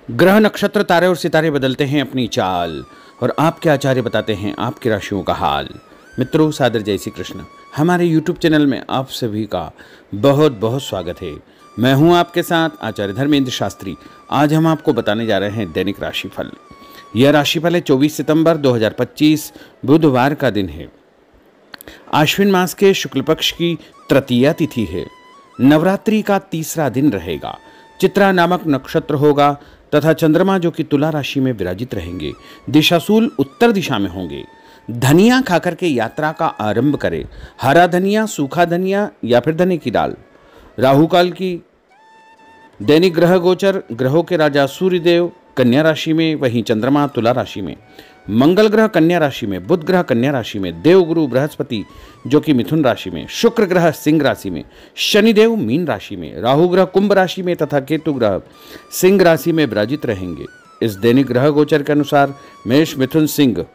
ग्रह नक्षत्र तारे और सितारे बदलते हैं अपनी चाल और आपके आचार्य बताते हैं आपकी राशियों का हाल। मित्रों, सादर जय श्री कृष्ण। हमारे YouTube चैनल में आप सभी का बहुत बहुत स्वागत है। मैं हूं आपके साथ आचार्य धर्मेंद्र शास्त्री। आज हम आपको बताने जा रहे हैं दैनिक राशिफल। यह राशिफल है 24 सितंबर 2025 बुधवार का दिन है। आश्विन मास के शुक्ल पक्ष की तृतीया तिथि है। नवरात्रि का तीसरा दिन रहेगा। चित्रा नामक नक्षत्र होगा तथा चंद्रमा जो कि तुला राशि में विराजित रहेंगे। दिशाशूल उत्तर दिशा में होंगे। धनिया खाकर के यात्रा का आरंभ करें। हरा धनिया, सूखा धनिया या फिर धने की दाल। राहु काल की दैनिक ग्रह गोचर। ग्रहों के राजा सूर्यदेव कन्या राशि में, वहीं चंद्रमा तुला राशि में। मंगल ग्रह कन्या राशि में, बुध ग्रह कन्या राशि में, देवगुरु बृहस्पति जो कि मिथुन राशि में, शुक्र ग्रह सिंह राशि में, शनिदेव मीन राशि में, राहु ग्रह कुंभ राशि में तथा केतु ग्रह सिंह राशि में विराजित रहेंगे। इस दैनिक ग्रह गोचर के अनुसार मेष, मिथुन, सिंह,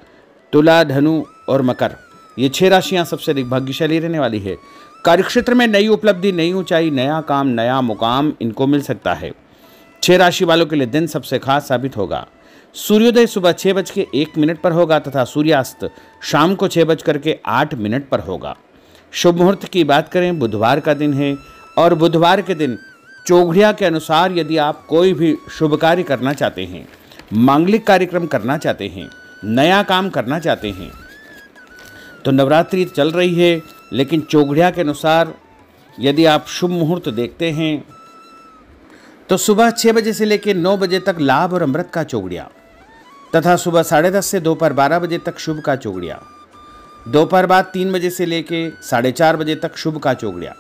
तुला, धनु और मकर, ये 6 राशियां सबसे अधिक भाग्यशाली रहने वाली है। कार्यक्षेत्र में नई उपलब्धि, नई ऊंचाई, नया काम, नया मुकाम इनको मिल सकता है। 6 राशि वालों के लिए दिन सबसे खास साबित होगा। सूर्योदय सुबह 6:01 पर होगा तथा सूर्यास्त शाम को 6:08 पर होगा। शुभ मुहूर्त की बात करें, बुधवार का दिन है और बुधवार के दिन चौघड़िया के अनुसार यदि आप कोई भी शुभ कार्य करना चाहते हैं, मांगलिक कार्यक्रम करना चाहते हैं, नया काम करना चाहते हैं, तो नवरात्रि चल रही है लेकिन चौघड़िया के अनुसार यदि आप शुभ मुहूर्त देखते हैं तो सुबह 6 बजे से लेकर 9 बजे तक लाभ और अमृत का चौघड़िया तथा सुबह 10:30 से दोपहर 12 बजे तक शुभ का चौघड़िया, दोपहर बाद 3 बजे से लेकर 4:30 बजे तक शुभ का चौघड़िया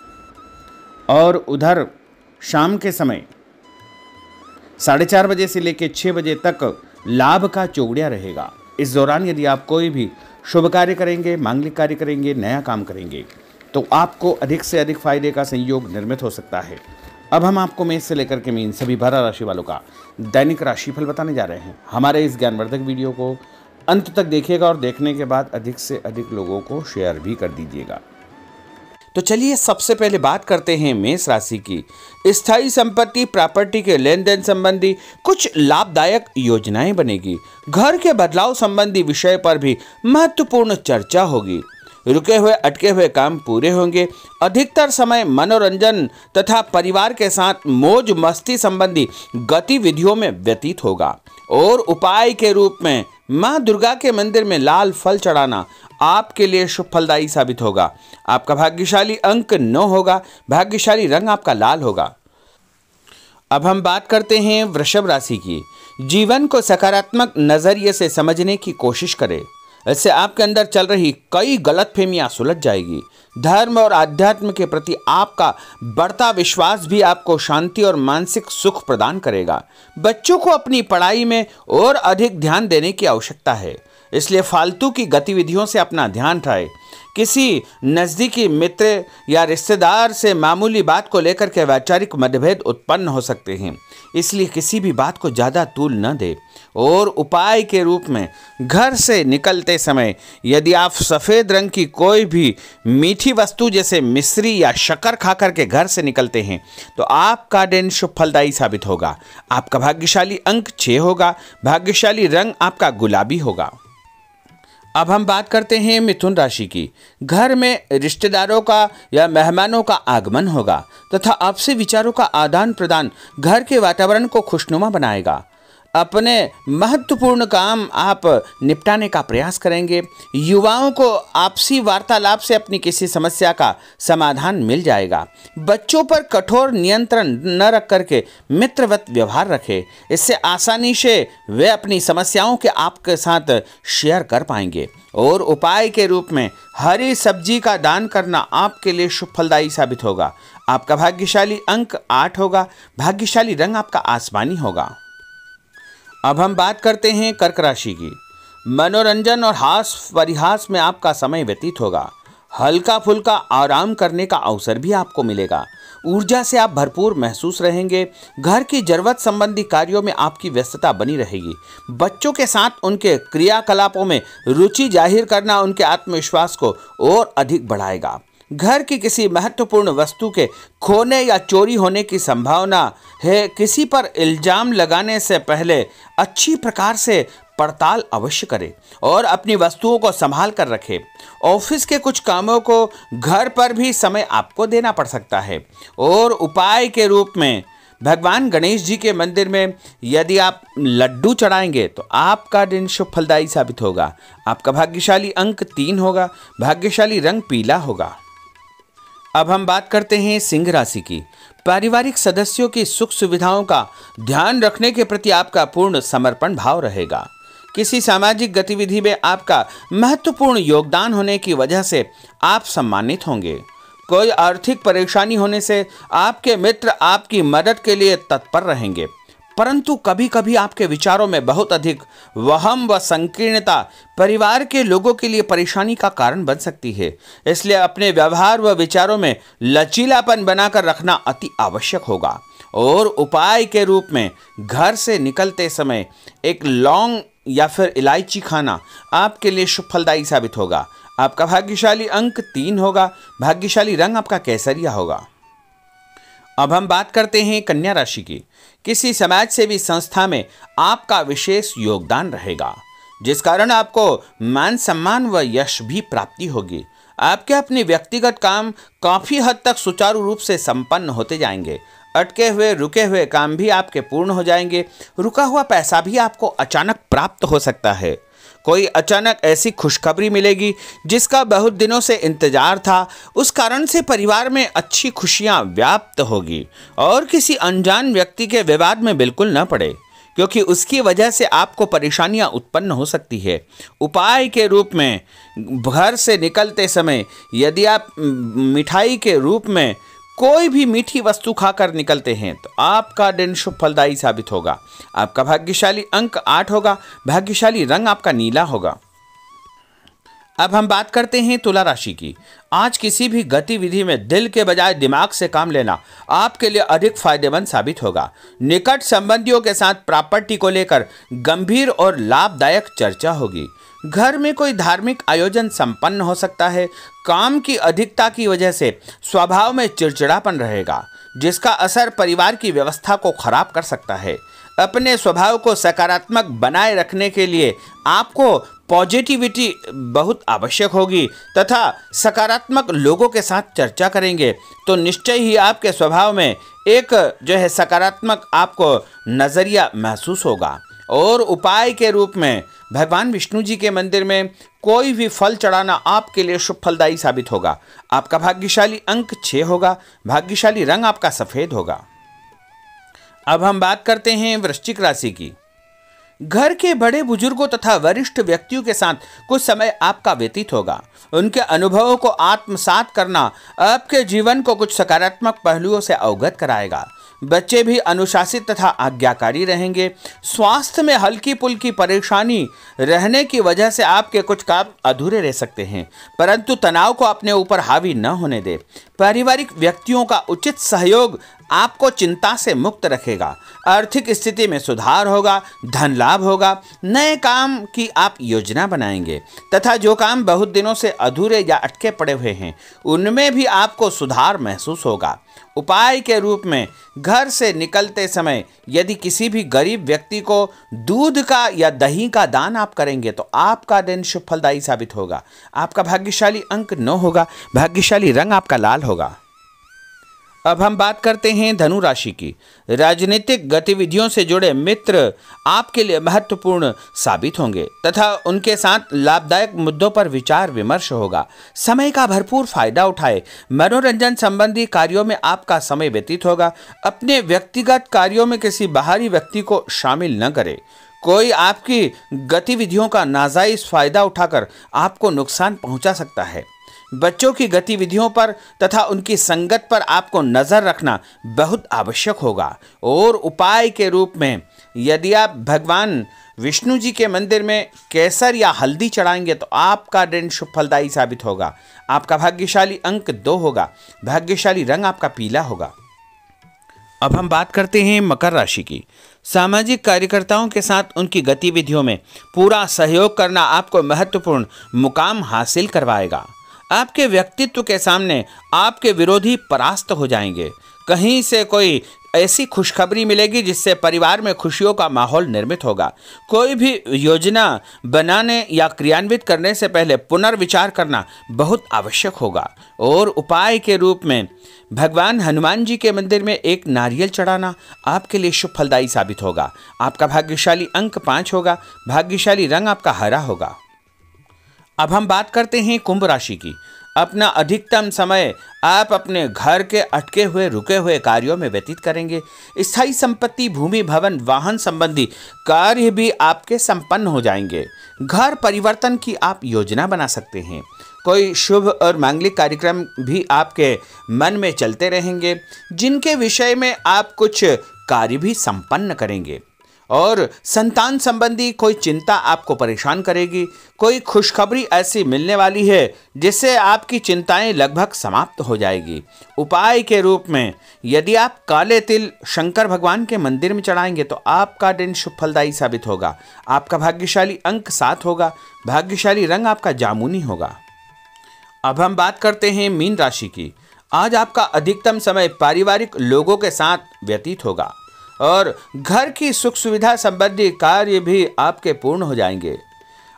और उधर शाम के समय 4:30 बजे से लेकर 6 बजे तक लाभ का चौघड़िया रहेगा। इस दौरान यदि आप कोई भी शुभ कार्य करेंगे, मांगलिक कार्य करेंगे, नया काम करेंगे तो आपको अधिक से अधिक फायदे का संयोग निर्मित हो सकता है। अब हम आपको मेष से लेकर के मीन सभी 12 राशि वालों का दैनिक राशिफल बताने जा रहे हैं। हमारे इस ज्ञानवर्धक वीडियो को अंत तक देखिएगा और देखने के बाद अधिक से अधिक लोगों को शेयर भी कर दीजिएगा। तो चलिए सबसे पहले बात करते हैं मेष राशि की। स्थायी संपत्ति, प्रॉपर्टी के लेन देन संबंधी कुछ लाभदायक योजनाएं बनेगी। घर के बदलाव संबंधी विषय पर भी महत्वपूर्ण चर्चा होगी। रुके हुए अटके हुए काम पूरे होंगे। अधिकतर समय मनोरंजन तथा परिवार के साथ मौज मस्ती संबंधी गतिविधियों में व्यतीत होगा और उपाय के रूप में मां दुर्गा के मंदिर में लाल फल चढ़ाना आपके लिए शुभ फलदायी साबित होगा। आपका भाग्यशाली अंक 9 होगा। भाग्यशाली रंग आपका लाल होगा। अब हम बात करते हैं वृषभ राशि की। जीवन को सकारात्मक नजरिए से समझने की कोशिश करें। इससे आपके अंदर चल रही कई गलतफहमियां सुलझ जाएगी। धर्म और आध्यात्म के प्रति आपका बढ़ता विश्वास भी आपको शांति और मानसिक सुख प्रदान करेगा। बच्चों को अपनी पढ़ाई में और अधिक ध्यान देने की आवश्यकता है, इसलिए फालतू की गतिविधियों से अपना ध्यान हटाएं। किसी नज़दीकी मित्र या रिश्तेदार से मामूली बात को लेकर के वैचारिक मतभेद उत्पन्न हो सकते हैं, इसलिए किसी भी बात को ज़्यादा तूल न दें। और उपाय के रूप में घर से निकलते समय यदि आप सफ़ेद रंग की कोई भी मीठी वस्तु जैसे मिश्री या शक्कर खाकर के घर से निकलते हैं तो आपका दिन शुभ फलदायी साबित होगा। आपका भाग्यशाली अंक 6 होगा। भाग्यशाली रंग आपका गुलाबी होगा। अब हम बात करते हैं मिथुन राशि की। घर में रिश्तेदारों का या मेहमानों का आगमन होगा तथा आपसी विचारों का आदान प्रदान घर के वातावरण को खुशनुमा बनाएगा। अपने महत्वपूर्ण काम आप निपटाने का प्रयास करेंगे। युवाओं को आपसी वार्तालाप से अपनी किसी समस्या का समाधान मिल जाएगा। बच्चों पर कठोर नियंत्रण न रख करके मित्रवत व्यवहार रखें, इससे आसानी से वे अपनी समस्याओं के आपके साथ शेयर कर पाएंगे। और उपाय के रूप में हरी सब्जी का दान करना आपके लिए शुभ फलदायी साबित होगा। आपका भाग्यशाली अंक 8 होगा। भाग्यशाली रंग आपका आसमानी होगा। अब हम बात करते हैं कर्क राशि की। मनोरंजन और हास परिहास में आपका समय व्यतीत होगा। हल्का फुल्का आराम करने का अवसर भी आपको मिलेगा। ऊर्जा से आप भरपूर महसूस रहेंगे। घर की जरूरत संबंधी कार्यों में आपकी व्यस्तता बनी रहेगी। बच्चों के साथ उनके क्रियाकलापों में रुचि जाहिर करना उनके आत्मविश्वास को और अधिक बढ़ाएगा। घर की किसी महत्वपूर्ण वस्तु के खोने या चोरी होने की संभावना है। किसी पर इल्जाम लगाने से पहले अच्छी प्रकार से पड़ताल अवश्य करें और अपनी वस्तुओं को संभाल कर रखें। ऑफिस के कुछ कामों को घर पर भी समय आपको देना पड़ सकता है। और उपाय के रूप में भगवान गणेश जी के मंदिर में यदि आप लड्डू चढ़ाएंगे तो आपका दिन शुभ फलदायी साबित होगा। आपका भाग्यशाली अंक 3 होगा। भाग्यशाली रंग पीला होगा। अब हम बात करते हैं सिंह राशि की। पारिवारिक सदस्यों की सुख सुविधाओं का ध्यान रखने के प्रति आपका पूर्ण समर्पण भाव रहेगा। किसी सामाजिक गतिविधि में आपका महत्वपूर्ण योगदान होने की वजह से आप सम्मानित होंगे। कोई आर्थिक परेशानी होने से आपके मित्र आपकी मदद के लिए तत्पर रहेंगे, परंतु कभी कभी आपके विचारों में बहुत अधिक वहम व संकीर्णता परिवार के लोगों के लिए परेशानी का कारण बन सकती है। इसलिए अपने व्यवहार व विचारों में लचीलापन बनाकर रखना अति आवश्यक होगा। और उपाय के रूप में घर से निकलते समय एक लौंग या फिर इलायची खाना आपके लिए शुभ फलदायी साबित होगा। आपका भाग्यशाली अंक 3 होगा। भाग्यशाली रंग आपका केसरिया होगा। अब हम बात करते हैं कन्या राशि की। किसी समाज सेवी संस्था में आपका विशेष योगदान रहेगा, जिस कारण आपको मान सम्मान व यश भी प्राप्ति होगी। आपके अपने व्यक्तिगत काम काफी हद तक सुचारू रूप से संपन्न होते जाएंगे। अटके हुए रुके हुए काम भी आपके पूर्ण हो जाएंगे। रुका हुआ पैसा भी आपको अचानक प्राप्त हो सकता है। कोई अचानक ऐसी खुशखबरी मिलेगी जिसका बहुत दिनों से इंतजार था। उस कारण से परिवार में अच्छी खुशियां व्याप्त होगी। और किसी अनजान व्यक्ति के विवाद में बिल्कुल न पड़े, क्योंकि उसकी वजह से आपको परेशानियां उत्पन्न हो सकती है। उपाय के रूप में घर से निकलते समय यदि आप मिठाई के रूप में कोई भी मीठी वस्तु खाकर निकलते हैं तो आपका दिन शुभ फलदायी साबित होगा। आपका भाग्यशाली अंक 8 होगा। भाग्यशाली रंग आपका नीला होगा। अब हम बात करते हैं तुला राशि की। आज किसी भी गतिविधि में दिल के बजाय दिमाग से काम लेना आपके लिए अधिक फायदेमंद साबित होगा। निकट संबंधियों के साथ प्रॉपर्टी को लेकर गंभीर और लाभदायक चर्चा होगी। घर में कोई धार्मिक आयोजन संपन्न हो सकता है। काम की अधिकता की वजह से स्वभाव में चिड़चिड़ापन रहेगा, जिसका असर परिवार की व्यवस्था को खराब कर सकता है। अपने स्वभाव को सकारात्मक बनाए रखने के लिए आपको पॉजिटिविटी बहुत आवश्यक होगी तथा सकारात्मक लोगों के साथ चर्चा करेंगे तो निश्चय ही आपके स्वभाव में एक सकारात्मक आपको नज़रिया महसूस होगा। और उपाय के रूप में भगवान विष्णु जी के मंदिर में कोई भी फल चढ़ाना आपके लिए शुभ फलदायी साबित होगा। आपका भाग्यशाली अंक 6 होगा। भाग्यशाली रंग आपका सफ़ेद होगा। अब हम बात करते हैं वृश्चिक राशि की। घर के बड़े बुजुर्गों तथा वरिष्ठ व्यक्तियों के साथ कुछ समय आपका व्यतीत होगा। उनके अनुभवों को आत्मसात करना आपके जीवन को कुछ सकारात्मक पहलुओं से अवगत कराएगा। बच्चे भी अनुशासित तथा आज्ञाकारी रहेंगे। स्वास्थ्य में हल्की पुल्की परेशानी रहने की वजह से आपके कुछ काम अधूरे रह सकते हैं, परंतु तनाव को अपने ऊपर हावी न होने दें। पारिवारिक व्यक्तियों का उचित सहयोग आपको चिंता से मुक्त रखेगा। आर्थिक स्थिति में सुधार होगा। धन लाभ होगा। नए काम की आप योजना बनाएंगे तथा जो काम बहुत दिनों से अधूरे या अटके पड़े हुए हैं उनमें भी आपको सुधार महसूस होगा। उपाय के रूप में घर से निकलते समय यदि किसी भी गरीब व्यक्ति को दूध का या दही का दान आप करेंगे तो आपका दिन शुभ फलदायी साबित होगा। आपका भाग्यशाली अंक 9 होगा। भाग्यशाली रंग आपका लाल होगा। अब हम बात करते हैं धनु राशि की। राजनीतिक गतिविधियों से जुड़े मित्र आपके लिए महत्वपूर्ण साबित होंगे तथा उनके साथ लाभदायक मुद्दों पर विचार विमर्श होगा। समय का भरपूर फायदा उठाए। मनोरंजन संबंधी कार्यों में आपका समय व्यतीत होगा। अपने व्यक्तिगत कार्यों में किसी बाहरी व्यक्ति को शामिल न करें। कोई आपकी गतिविधियों का नाजायज फायदा उठाकर आपको नुकसान पहुंचा सकता है। बच्चों की गतिविधियों पर तथा उनकी संगत पर आपको नज़र रखना बहुत आवश्यक होगा। और उपाय के रूप में यदि आप भगवान विष्णु जी के मंदिर में केसर या हल्दी चढ़ाएंगे तो आपका दिन शुभ फलदायी साबित होगा। आपका भाग्यशाली अंक 2 होगा। भाग्यशाली रंग आपका पीला होगा। अब हम बात करते हैं मकर राशि की। सामाजिक कार्यकर्ताओं के साथ उनकी गतिविधियों में पूरा सहयोग करना आपको महत्वपूर्ण मुकाम हासिल करवाएगा। आपके व्यक्तित्व के सामने आपके विरोधी परास्त हो जाएंगे। कहीं से कोई ऐसी खुशखबरी मिलेगी जिससे परिवार में खुशियों का माहौल निर्मित होगा। कोई भी योजना बनाने या क्रियान्वित करने से पहले पुनर्विचार करना बहुत आवश्यक होगा। और उपाय के रूप में भगवान हनुमान जी के मंदिर में एक नारियल चढ़ाना आपके लिए शुभ फलदायी साबित होगा। आपका भाग्यशाली अंक 5 होगा। भाग्यशाली रंग आपका हरा होगा। अब हम बात करते हैं कुंभ राशि की। अपना अधिकतम समय आप अपने घर के अटके हुए रुके हुए कार्यों में व्यतीत करेंगे। स्थायी संपत्ति, भूमि, भवन, वाहन संबंधी कार्य भी आपके संपन्न हो जाएंगे। घर परिवर्तन की आप योजना बना सकते हैं। कोई शुभ और मांगलिक कार्यक्रम भी आपके मन में चलते रहेंगे, जिनके विषय में आप कुछ कार्य भी संपन्न करेंगे। और संतान संबंधी कोई चिंता आपको परेशान करेगी। कोई खुशखबरी ऐसी मिलने वाली है जिससे आपकी चिंताएं लगभग समाप्त हो जाएगी। उपाय के रूप में यदि आप काले तिल शंकर भगवान के मंदिर में चढ़ाएंगे तो आपका दिन शुभ फलदायी साबित होगा। आपका भाग्यशाली अंक 7 होगा। भाग्यशाली रंग आपका जामुनी होगा। अब हम बात करते हैं मीन राशि की। आज आपका अधिकतम समय पारिवारिक लोगों के साथ व्यतीत होगा और घर की सुख सुविधा संबंधी कार्य भी आपके पूर्ण हो जाएंगे।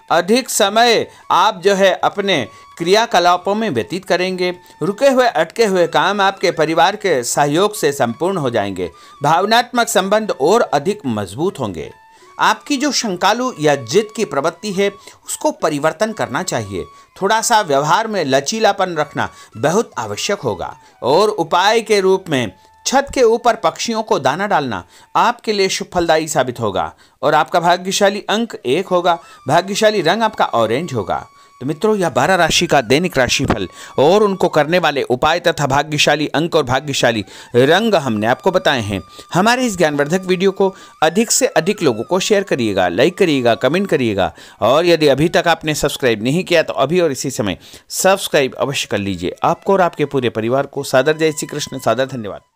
अधिक समय आप अपने क्रियाकलापों में व्यतीत करेंगे। रुके हुए अटके हुए काम आपके परिवार के सहयोग से संपूर्ण हो जाएंगे। भावनात्मक संबंध और अधिक मजबूत होंगे। आपकी जो शंकालु या जिद की प्रवृत्ति है उसको परिवर्तन करना चाहिए। थोड़ा सा व्यवहार में लचीलापन रखना बहुत आवश्यक होगा। और उपाय के रूप में छत के ऊपर पक्षियों को दाना डालना आपके लिए शुभ फलदायी साबित होगा। और आपका भाग्यशाली अंक 1 होगा। भाग्यशाली रंग आपका ऑरेंज होगा। तो मित्रों, यह 12 राशि का दैनिक राशिफल और उनको करने वाले उपाय तथा भाग्यशाली अंक और भाग्यशाली रंग हमने आपको बताए हैं। हमारे इस ज्ञानवर्धक वीडियो को अधिक से अधिक लोगों को शेयर करिएगा, लाइक करिएगा, कमेंट करिएगा। और यदि अभी तक आपने सब्सक्राइब नहीं किया तो अभी और इसी समय सब्सक्राइब अवश्य कर लीजिए। आपको और आपके पूरे परिवार को सादर जय श्री कृष्ण, सादर धन्यवाद।